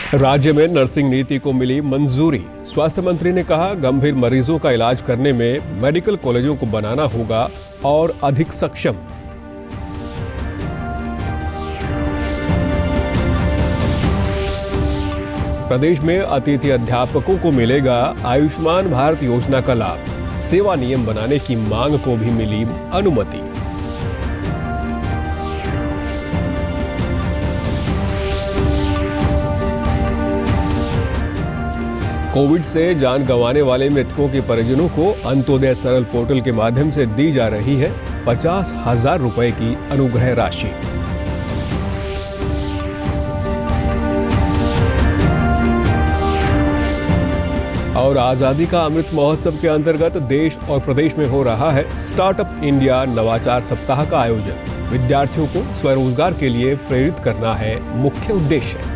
राज्य में नर्सिंग नीति को मिली मंजूरी। स्वास्थ्य मंत्री ने कहा, गंभीर मरीजों का इलाज करने में मेडिकल कॉलेजों को बनाना होगा और अधिक सक्षम। प्रदेश में अतिथि अध्यापकों को मिलेगा आयुष्मान भारत योजना का लाभ। सेवा नियम बनाने की मांग को भी मिली अनुमति। कोविड से जान गंवाने वाले मृतकों के परिजनों को अंत्योदय सरल पोर्टल के माध्यम से दी जा रही है 50,000 रुपए की अनुग्रह राशि। और आजादी का अमृत महोत्सव के अंतर्गत देश और प्रदेश में हो रहा है स्टार्टअप इंडिया नवाचार सप्ताह का आयोजन। विद्यार्थियों को स्वरोजगार के लिए प्रेरित करना है मुख्य उद्देश्य।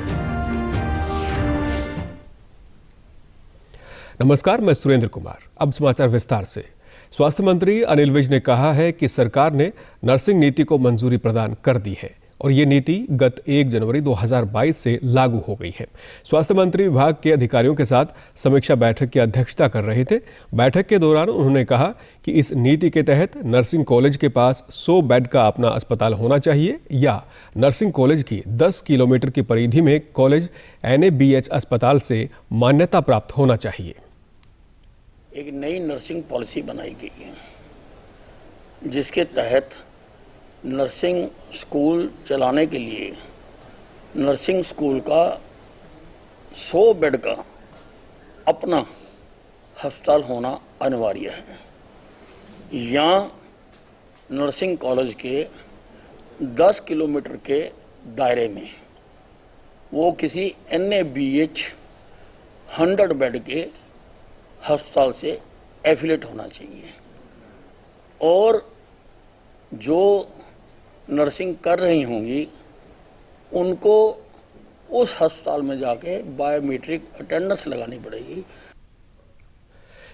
नमस्कार, मैं सुरेंद्र कुमार। अब समाचार विस्तार से। स्वास्थ्य मंत्री अनिल विज ने कहा है कि सरकार ने नर्सिंग नीति को मंजूरी प्रदान कर दी है और ये नीति गत 1 जनवरी 2022 से लागू हो गई है। स्वास्थ्य मंत्री विभाग के अधिकारियों के साथ समीक्षा बैठक की अध्यक्षता कर रहे थे। बैठक के दौरान उन्होंने कहा कि इस नीति के तहत नर्सिंग कॉलेज के पास 100 बेड का अपना अस्पताल होना चाहिए या नर्सिंग कॉलेज की 10 किलोमीटर की परिधि में कॉलेज NABH अस्पताल से मान्यता प्राप्त होना चाहिए। एक नई नर्सिंग पॉलिसी बनाई गई है जिसके तहत नर्सिंग स्कूल चलाने के लिए नर्सिंग स्कूल का 100 बेड का अपना अस्पताल होना अनिवार्य है या नर्सिंग कॉलेज के 10 किलोमीटर के दायरे में वो किसी NABH 100 बेड के अस्पताल से एफिलेट होना चाहिए और जो नर्सिंग कर रही होंगी उनको उस अस्पताल में जाके बायोमेट्रिक अटेंडेंस लगानी पड़ेगी।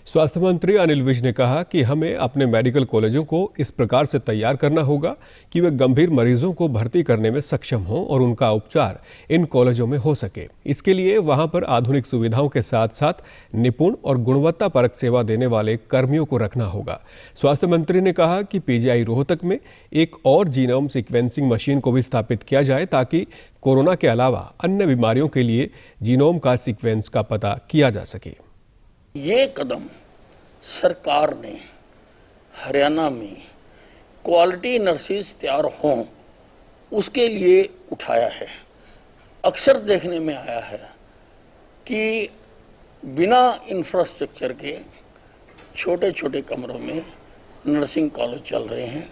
स्वास्थ्य मंत्री अनिल विज ने कहा कि हमें अपने मेडिकल कॉलेजों को इस प्रकार से तैयार करना होगा कि वे गंभीर मरीजों को भर्ती करने में सक्षम हों और उनका उपचार इन कॉलेजों में हो सके। इसके लिए वहां पर आधुनिक सुविधाओं के साथ साथ निपुण और गुणवत्तापरक सेवा देने वाले कर्मियों को रखना होगा। स्वास्थ्य मंत्री ने कहा कि PGI रोहतक में एक और जीनोम सीक्वेंसिंग मशीन को भी स्थापित किया जाए ताकि कोरोना के अलावा अन्य बीमारियों के लिए जीनोम का सीक्वेंस का पता किया जा सके। ये कदम सरकार ने हरियाणा में क्वालिटी नर्सिस तैयार हों उसके लिए उठाया है। अक्सर देखने में आया है कि बिना इंफ्रास्ट्रक्चर के छोटे छोटे कमरों में नर्सिंग कॉलेज चल रहे हैं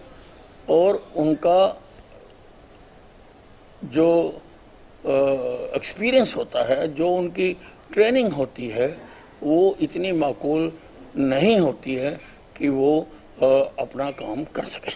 और उनका जो एक्सपीरियंस होता है, जो उनकी ट्रेनिंग होती है, वो इतनी माकूल नहीं होती है कि वो अपना काम कर सके।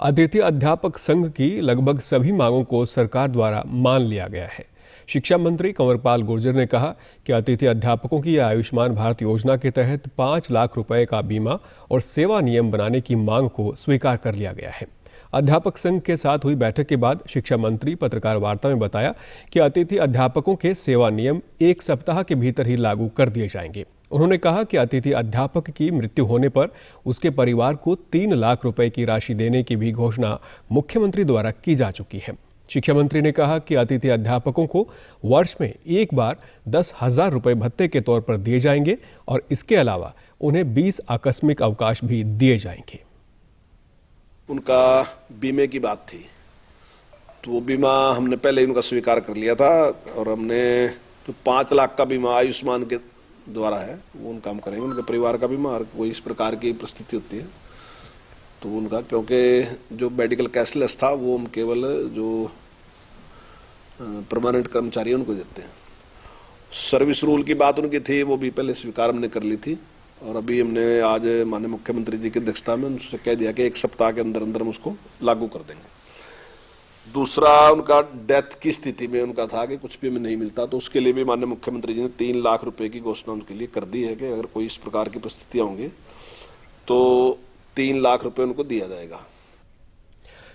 अतिथि अध्यापक संघ की लगभग सभी मांगों को सरकार द्वारा मान लिया गया है। शिक्षा मंत्री कंवरपाल गुर्जर ने कहा कि अतिथि अध्यापकों की आयुष्मान भारत योजना के तहत 5 लाख रुपए का बीमा और सेवा नियम बनाने की मांग को स्वीकार कर लिया गया है। अध्यापक संघ के साथ हुई बैठक के बाद शिक्षा मंत्री पत्रकार वार्ता में बताया कि अतिथि अध्यापकों के सेवा नियम 1 सप्ताह के भीतर ही लागू कर दिए जाएंगे। उन्होंने कहा कि अतिथि अध्यापक की मृत्यु होने पर उसके परिवार को 3 लाख रुपए की राशि देने की भी घोषणा मुख्यमंत्री द्वारा की जा चुकी है। शिक्षा मंत्री ने कहा कि अतिथि अध्यापकों को वर्ष में एक बार 10,000 रुपए भत्ते के तौर पर दिए जाएंगे और इसके अलावा उन्हें 20 आकस्मिक अवकाश भी दिए जाएंगे। उनका बीमे की बात थी तो वो बीमा हमने पहले ही उनका स्वीकार कर लिया था और हमने जो 5 लाख का बीमा आयुष्मान के द्वारा है वो उनका हम करेंगे। उनके परिवार का बीमा और कोई इस प्रकार की परिस्थिति होती है तो उनका, क्योंकि जो मेडिकल कैशलेस था वो हम केवल जो परमानेंट कर्मचारी उनको देते हैं। सर्विस रूल की बात उनकी थी वो भी पहले स्वीकार हमने कर ली थी और अभी हमने आज माननीय मुख्यमंत्री जी की अध्यक्षता में उनसे कह दिया कि 1 सप्ताह के अंदर अंदर हम उसको लागू कर देंगे। दूसरा, उनका डेथ की स्थिति में उनका था कि कुछ भी हमें नहीं मिलता तो उसके लिए भी माननीय मुख्यमंत्री जी ने 3 लाख रुपए की घोषणा उनके लिए कर दी है कि अगर कोई इस प्रकार की परिस्थितियां होंगी तो 3 लाख रुपए उनको दिया जाएगा।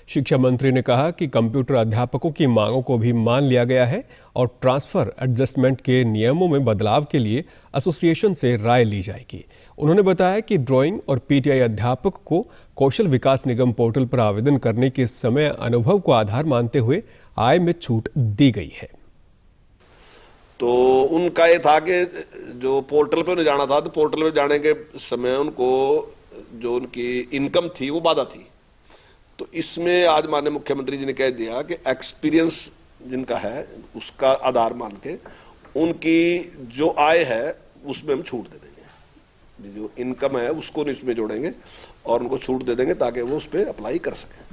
शिक्षा मंत्री ने कहा कि कंप्यूटर अध्यापकों की मांगों को भी मान लिया गया है और ट्रांसफर एडजस्टमेंट के नियमों में बदलाव के लिए एसोसिएशन से राय ली जाएगी। उन्होंने बताया कि ड्राइंग और पीटीआई अध्यापक को कौशल विकास निगम पोर्टल पर आवेदन करने के समय अनुभव को आधार मानते हुए आय में छूट दी गई है। तो उनका ये था कि जो पोर्टल पे उन्हें जाना था, तो पोर्टल पे जाने के समय उनको जो उनकी इनकम थी वो बाधा थी। तो इसमें आज माननीय मुख्यमंत्री जी ने कह दिया कि एक्सपीरियंस जिनका है उसका आधार मान के उनकी जो आय है उसमें हम छूट दे देंगे, जो इनकम है उसको इसमें जोड़ेंगे और उनको छूट दे देंगे ताकि वो उस पर अप्लाई कर सकें।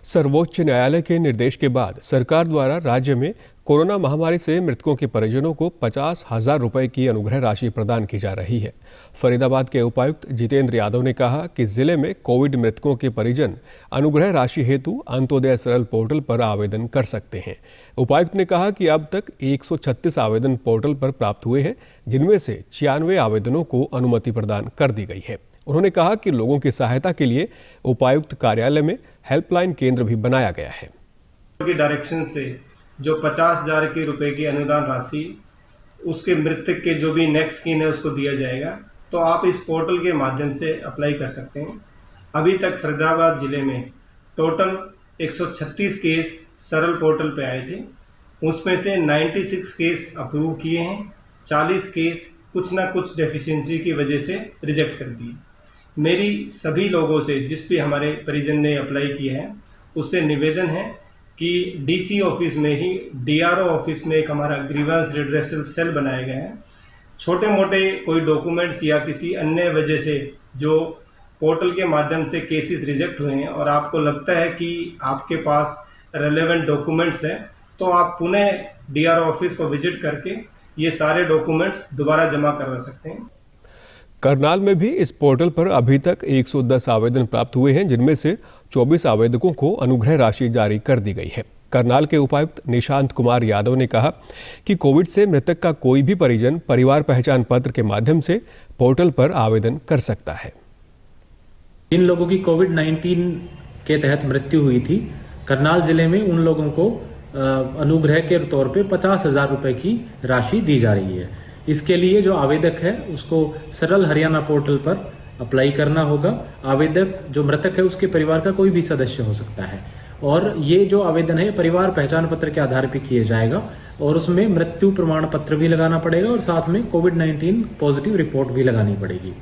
सर्वोच्च न्यायालय के निर्देश के बाद सरकार द्वारा राज्य में कोरोना महामारी से मृतकों के परिजनों को 50,000 रुपए की अनुग्रह राशि प्रदान की जा रही है। फरीदाबाद के उपायुक्त जितेंद्र यादव ने कहा कि जिले में कोविड मृतकों के परिजन अनुग्रह राशि हेतु अंत्योदय सरल पोर्टल पर आवेदन कर सकते हैं। उपायुक्त ने कहा कि अब तक 136 आवेदन पोर्टल पर प्राप्त हुए हैं, जिनमें से 96 आवेदनों को अनुमति प्रदान कर दी गई है। उन्होंने कहा कि लोगों की सहायता के लिए उपायुक्त कार्यालय में हेल्पलाइन केंद्र भी बनाया गया है। की डायरेक्शन से जो 50,000 के रुपए की अनुदान राशि उसके मृतक के जो भी नेक्स्ट कीन है उसको दिया जाएगा। तो आप इस पोर्टल के माध्यम से अप्लाई कर सकते हैं। अभी तक फरीदाबाद जिले में टोटल 136 केस सरल पोर्टल पे आए थे, उसमें से 96 केस अप्रूव किए हैं, 40 केस कुछ ना कुछ डेफिशिएंसी की वजह से रिजेक्ट कर दिए। मेरी सभी लोगों से जिस भी हमारे परिजन ने अप्लाई किया है उससे निवेदन है कि डीसी ऑफिस में ही डीआरओ ऑफिस में एक हमारा ग्रीवेंस रिड्रेसल सेल बनाया गया है। छोटे मोटे कोई डॉक्यूमेंट्स या किसी अन्य वजह से जो पोर्टल के माध्यम से केसेस रिजेक्ट हुए हैं और आपको लगता है कि आपके पास रेलेवेंट डॉक्यूमेंट्स हैं, तो आप पुनः डीआरओ ऑफिस को विजिट करके ये सारे डॉक्यूमेंट्स दोबारा जमा करवा सकते हैं। करनाल में भी इस पोर्टल पर अभी तक 110 आवेदन प्राप्त हुए हैं, जिनमें से 24 आवेदकों को अनुग्रह राशि जारी कर दी गई है। करनाल के उपायुक्त निशांत कुमार यादव ने कहा कि कोविड से मृतक का कोई भी परिजन परिवार पहचान पत्र के माध्यम से पोर्टल पर आवेदन कर सकता है। जिन लोगों की कोविड-19 के तहत मृत्यु हुई थी, करनाल जिले में उन लोगों को अनुग्रह के तौर पे 50,000 रुपए की राशि दी जा रही है। इसके लिए जो आवेदक है उसको सरल हरियाणा पोर्टल पर अप्लाई करना होगा। आवेदक जो मृतक है उसके परिवार का कोई भी सदस्य हो सकता है और ये जो आवेदन है परिवार पहचान पत्र के आधार पर किया जाएगा और उसमें मृत्यु प्रमाण पत्र भी लगाना पड़ेगा और साथ में कोविड-19 पॉजिटिव रिपोर्ट भी लगानी पड़ेगी।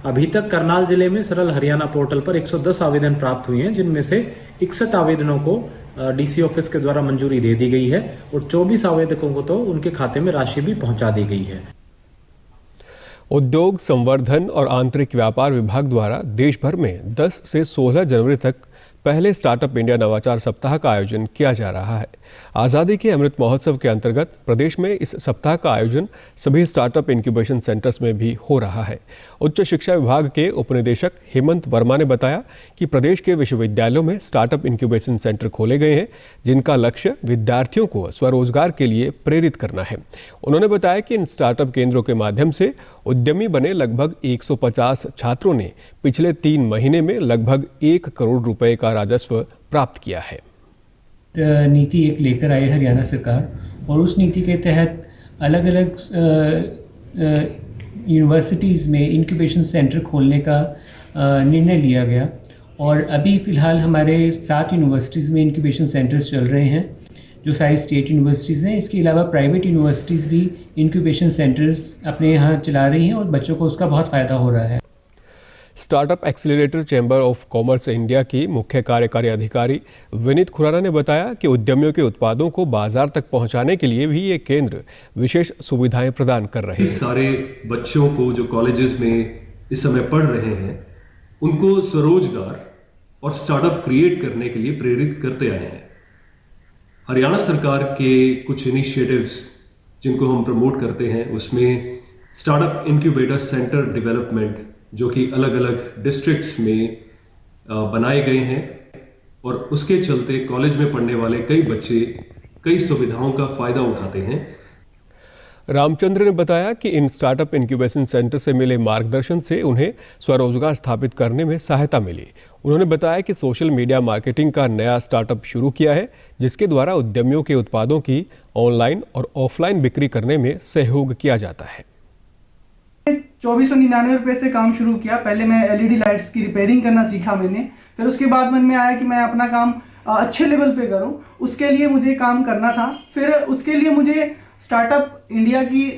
अभी तक करनाल जिले में सरल हरियाणा पोर्टल पर 110 आवेदन प्राप्त हुए हैं, जिनमें से 61 आवेदनों को डीसी ऑफिस के द्वारा मंजूरी दे दी गई है और 24 आवेदकों को तो उनके खाते में राशि भी पहुंचा दी गई है। उद्योग, संवर्धन और आंतरिक व्यापार विभाग द्वारा देश भर में 10 से 16 जनवरी तक पहले स्टार्टअप इंडिया नवाचार सप्ताह का आयोजन किया जा रहा है। आज़ादी के अमृत महोत्सव के अंतर्गत प्रदेश में इस सप्ताह का आयोजन सभी स्टार्टअप इंक्यूबेशन सेंटर्स में भी हो रहा है। उच्च शिक्षा विभाग के उपनिदेशक हेमंत वर्मा ने बताया कि प्रदेश के विश्वविद्यालयों में स्टार्टअप इंक्यूबेशन सेंटर खोले गए हैं, जिनका लक्ष्य विद्यार्थियों को स्वरोजगार के लिए प्रेरित करना है। उन्होंने बताया कि इन स्टार्टअप केंद्रों के माध्यम से उद्यमी बने लगभग 150 छात्रों ने पिछले 3 महीने में लगभग 1 करोड़ रुपए का राजस्व प्राप्त किया है। नीति एक लेकर आई हरियाणा सरकार और उस नीति के तहत अलग अलग यूनिवर्सिटीज़ में इंक्यूबेशन सेंटर खोलने का निर्णय लिया गया और अभी फ़िलहाल हमारे 7 यूनिवर्सिटीज़ में इंक्यूबेशन सेंटर्स चल रहे हैं, जो सारी स्टेट यूनिवर्सिटीज़ हैं। इसके अलावा प्राइवेट यूनिवर्सिटीज़ भी इंक्यूबेशन सेंटर्स अपने यहाँ चला रही हैं और बच्चों को उसका बहुत फ़ायदा हो रहा है। Startup accelerator chamber of commerce India की मुख्य कार्यकारी अधिकारी विनीत खुराना ने बताया कि उद्यमियों के उत्पादों को बाजार तक पहुंचाने के लिए भी ये केंद्र विशेष सुविधाएं प्रदान कर रहे हैं। सारे बच्चों को जो कॉलेजेस में इस समय पढ़ रहे हैं उनको स्वरोजगार और स्टार्टअप क्रिएट करने के लिए प्रेरित करते आए हैं। हरियाणा सरकार के कुछ इनिशिएटिव्स जिनको हम प्रमोट करते हैं उसमें स्टार्टअप इंक्यूबेटर सेंटर डेवलपमेंट, जो कि अलग अलग डिस्ट्रिक्ट्स में बनाए गए हैं और उसके चलते कॉलेज में पढ़ने वाले कई बच्चे कई सुविधाओं का फायदा उठाते हैं। रामचंद्र ने बताया कि इन स्टार्टअप इंक्यूबेशन सेंटर से मिले मार्गदर्शन से उन्हें स्वरोजगार स्थापित करने में सहायता मिली। उन्होंने बताया कि सोशल मीडिया मार्केटिंग का नया स्टार्टअप शुरू किया है, जिसके द्वारा उद्यमियों के उत्पादों की ऑनलाइन और ऑफलाइन बिक्री करने में सहयोग किया जाता है। 2499 रुपये से काम शुरू किया। पहले मैं LED लाइट्स की रिपेयरिंग करना सीखा मैंने, फिर उसके बाद मन में आया कि मैं अपना काम अच्छे लेवल पे करूं, उसके लिए मुझे काम करना था। फिर उसके लिए मुझे स्टार्टअप इंडिया की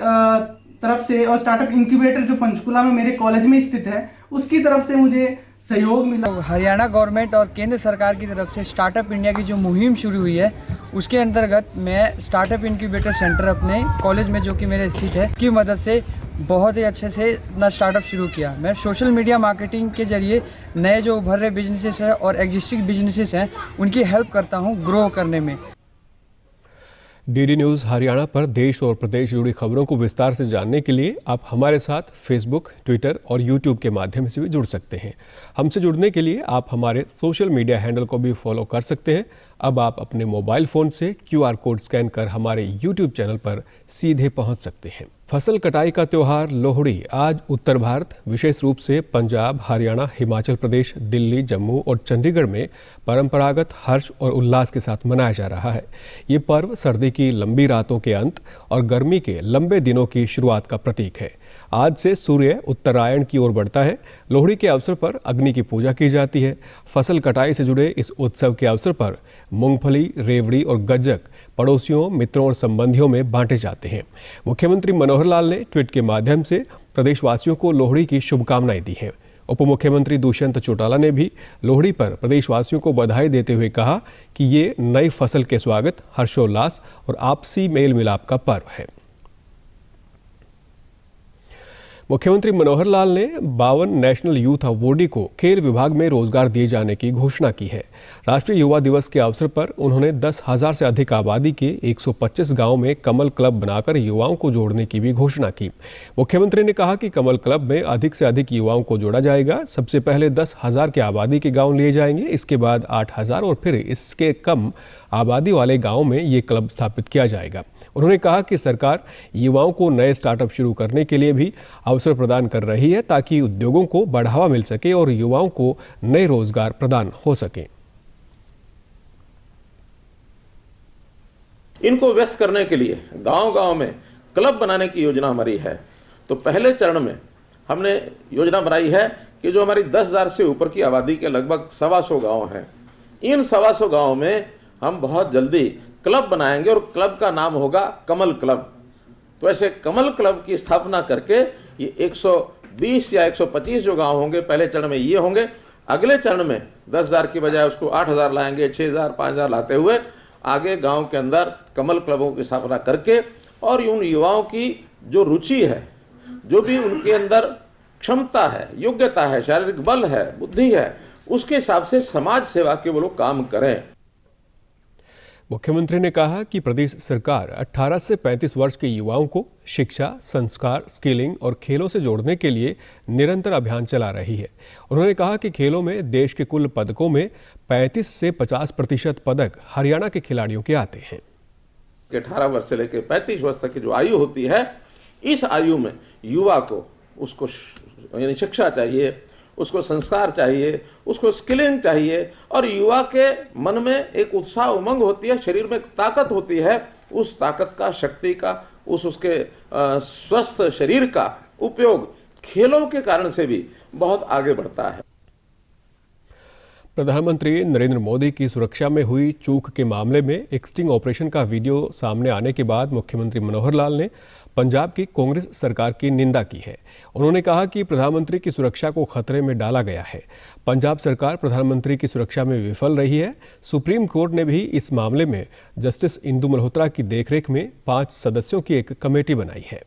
तरफ से और स्टार्टअप इंक्यूबेटर जो पंचकुला में मेरे कॉलेज में स्थित है, उसकी तरफ से मुझे सहयोग मिला। हरियाणा गवर्नमेंट और केंद्र सरकार की तरफ से स्टार्टअप इंडिया की जो मुहिम शुरू हुई है, उसके अंतर्गत मैं स्टार्टअप इंक्यूबेटर सेंटर अपने कॉलेज में जो कि मेरे स्थित है की मदद से बहुत ही अच्छे से अपना स्टार्टअप शुरू किया। मैं सोशल मीडिया मार्केटिंग के जरिए नए जो उभर रहे बिजनेसेस हैं और एग्जिस्टिंग बिजनेसेस हैं, उनकी हेल्प करता हूं ग्रो करने में। डीडी न्यूज़ हरियाणा पर देश और प्रदेश से जुड़ी खबरों को विस्तार से जानने के लिए आप हमारे साथ फेसबुक, ट्विटर और यूट्यूब के माध्यम से भी जुड़ सकते हैं। हमसे जुड़ने के लिए आप हमारे सोशल मीडिया हैंडल को भी फॉलो कर सकते हैं। अब आप अपने मोबाइल फ़ोन से QR कोड स्कैन कर हमारे यूट्यूब चैनल पर सीधे पहुंच सकते हैं। फसल कटाई का त्यौहार लोहड़ी आज उत्तर भारत, विशेष रूप से पंजाब, हरियाणा, हिमाचल प्रदेश, दिल्ली, जम्मू और चंडीगढ़ में परंपरागत हर्ष और उल्लास के साथ मनाया जा रहा है। ये पर्व सर्दी की लंबी रातों के अंत और गर्मी के लंबे दिनों की शुरुआत का प्रतीक है। आज से सूर्य उत्तरायण की ओर बढ़ता है। लोहड़ी के अवसर पर अग्नि की पूजा की जाती है। फसल कटाई से जुड़े इस उत्सव के अवसर पर मूंगफली, रेवड़ी और गज्जक पड़ोसियों, मित्रों और संबंधियों में बांटे जाते हैं। मुख्यमंत्री मनोहर लाल ने ट्वीट के माध्यम से प्रदेशवासियों को लोहड़ी की शुभकामनाएं दी हैं। उप मुख्यमंत्री दुष्यंत चौटाला ने भी लोहड़ी पर प्रदेशवासियों को बधाई देते हुए कहा कि ये नई फसल के स्वागत, हर्षोल्लास और आपसी मेल मिलाप का पर्व है। मुख्यमंत्री मनोहर लाल ने 52 नेशनल यूथ अवॉर्डी को खेल विभाग में रोजगार दिए जाने की घोषणा की है। राष्ट्रीय युवा दिवस के अवसर पर उन्होंने 10,000 से अधिक आबादी के 125 गांव में कमल क्लब बनाकर युवाओं को जोड़ने की भी घोषणा की। मुख्यमंत्री ने कहा कि कमल क्लब में अधिक से अधिक युवाओं को जोड़ा जाएगा। सबसे पहले 10,000 के आबादी के गाँव लिए जाएंगे, इसके बाद 8,000 और फिर इसके कम आबादी वाले गाँव में ये क्लब स्थापित किया जाएगा। उन्होंने कहा कि सरकार युवाओं को नए स्टार्टअप शुरू करने के लिए भी अवसर प्रदान कर रही है, ताकि उद्योगों को बढ़ावा मिल सके और युवाओं को नए रोजगार प्रदान हो सके। इनको व्यस्त करने के लिए गांव-गांव में क्लब बनाने की योजना हमारी है। तो पहले चरण में हमने योजना बनाई है कि जो हमारी 10,000 से ऊपर की आबादी के लगभग 125 गांव हैं, इन 125 गांव में हम बहुत जल्दी क्लब बनाएंगे और क्लब का नाम होगा कमल क्लब। तो ऐसे कमल क्लब की स्थापना करके ये 120 या 125 जो गांव होंगे, पहले चरण में ये होंगे। अगले चरण में 10,000 की बजाय उसको 8,000 लाएंगे, 6,000, 5,000 लाते हुए आगे गांव के अंदर कमल क्लबों की स्थापना करके और उन युवाओं की जो रुचि है, जो भी उनके अंदर क्षमता है, योग्यता है, शारीरिक बल है, बुद्धि है, उसके हिसाब से समाज सेवा के वो लोग काम करें। मुख्यमंत्री ने कहा कि प्रदेश सरकार 18 से 35 वर्ष के युवाओं को शिक्षा, संस्कार, स्किलिंग और खेलों से जोड़ने के लिए निरंतर अभियान चला रही है। उन्होंने कहा कि खेलों में देश के कुल पदकों में 35 से 50% पदक हरियाणा के खिलाड़ियों के आते हैं। 18 वर्ष से लेकर 35 वर्ष तक की जो आयु होती है, इस आयु में युवा को उसको यानी शिक्षा चाहिए, उसको संस्कार चाहिए, उसको स्किलिंग चाहिए और युवा के मन में एक उत्साह, उमंग होती है, शरीर में ताकत होती है। उस ताकत का, शक्ति का, उसके स्वस्थ शरीर का उपयोग खेलों के कारण से भी बहुत आगे बढ़ता है। प्रधानमंत्री नरेंद्र मोदी की सुरक्षा में हुई चूक के मामले में एक स्टिंग ऑपरेशन का वीडियो सामने आने के बाद मुख्यमंत्री मनोहर लाल ने पंजाब की कांग्रेस सरकार की निंदा की है। उन्होंने कहा कि प्रधानमंत्री की सुरक्षा को खतरे में डाला गया है। पंजाब सरकार प्रधानमंत्री की सुरक्षा में विफल रही है। सुप्रीम कोर्ट ने भी इस मामले में जस्टिस इंदु मल्होत्रा की देखरेख में 5 सदस्यों की एक कमेटी बनाई है।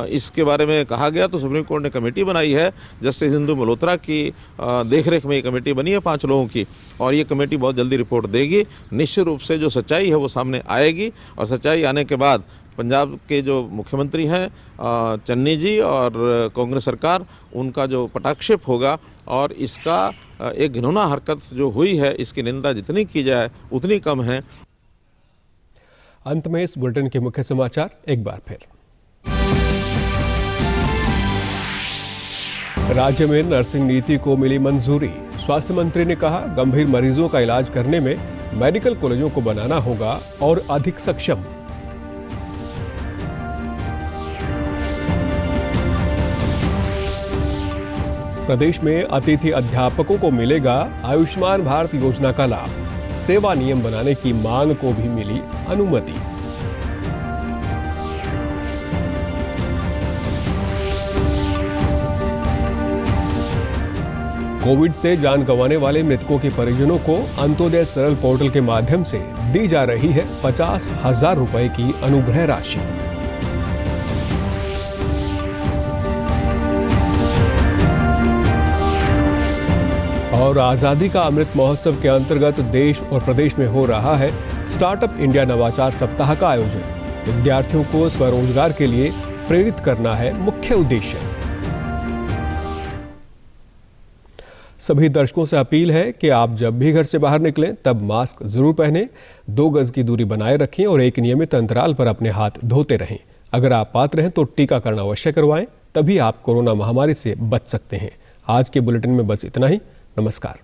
इसके बारे में कहा गया तो सुप्रीम कोर्ट ने कमेटी बनाई है। जस्टिस इंदु मल्होत्रा की देखरेख में ये कमेटी बनी है 5 लोगों की, और ये कमेटी बहुत जल्दी रिपोर्ट देगी। निश्चित रूप से जो सच्चाई है वो सामने आएगी और सच्चाई आने के बाद पंजाब के जो मुख्यमंत्री हैं चन्नी जी और कांग्रेस सरकार, उनका जो पटाक्षेप होगा और इसका एक घिनौना हरकत जो हुई है, इसकी निंदा जितनी की जाए उतनी कम है। अंत में इस बुलेटिन के मुख्य समाचार एक बार फिर। राज्य में नर्सिंग नीति को मिली मंजूरी। स्वास्थ्य मंत्री ने कहा, गंभीर मरीजों का इलाज करने में मेडिकल कॉलेजों को बनाना होगा और अधिक सक्षम। प्रदेश में अतिथि अध्यापकों को मिलेगा आयुष्मान भारत योजना का लाभ। सेवा नियम बनाने की मांग को भी मिली अनुमति। कोविड से जान गंवाने वाले मृतकों के परिजनों को अंत्योदय सरल पोर्टल के माध्यम से दी जा रही है 50,000 रुपए की अनुग्रह राशि। और आजादी का अमृत महोत्सव के अंतर्गत देश और प्रदेश में हो रहा है स्टार्टअप इंडिया नवाचार सप्ताह का आयोजन। विद्यार्थियों को स्वरोजगार के लिए प्रेरित करना है मुख्य उद्देश्य। सभी दर्शकों से अपील है कि आप जब भी घर से बाहर निकलें तब मास्क जरूर पहनें, 2 गज की दूरी बनाए रखें और एक नियमित अंतराल पर अपने हाथ धोते रहें। अगर आप पात्र हैं तो टीकाकरण अवश्य करवाएं, तभी आप कोरोना महामारी से बच सकते हैं। आज के बुलेटिन में बस इतना ही। नमस्कार।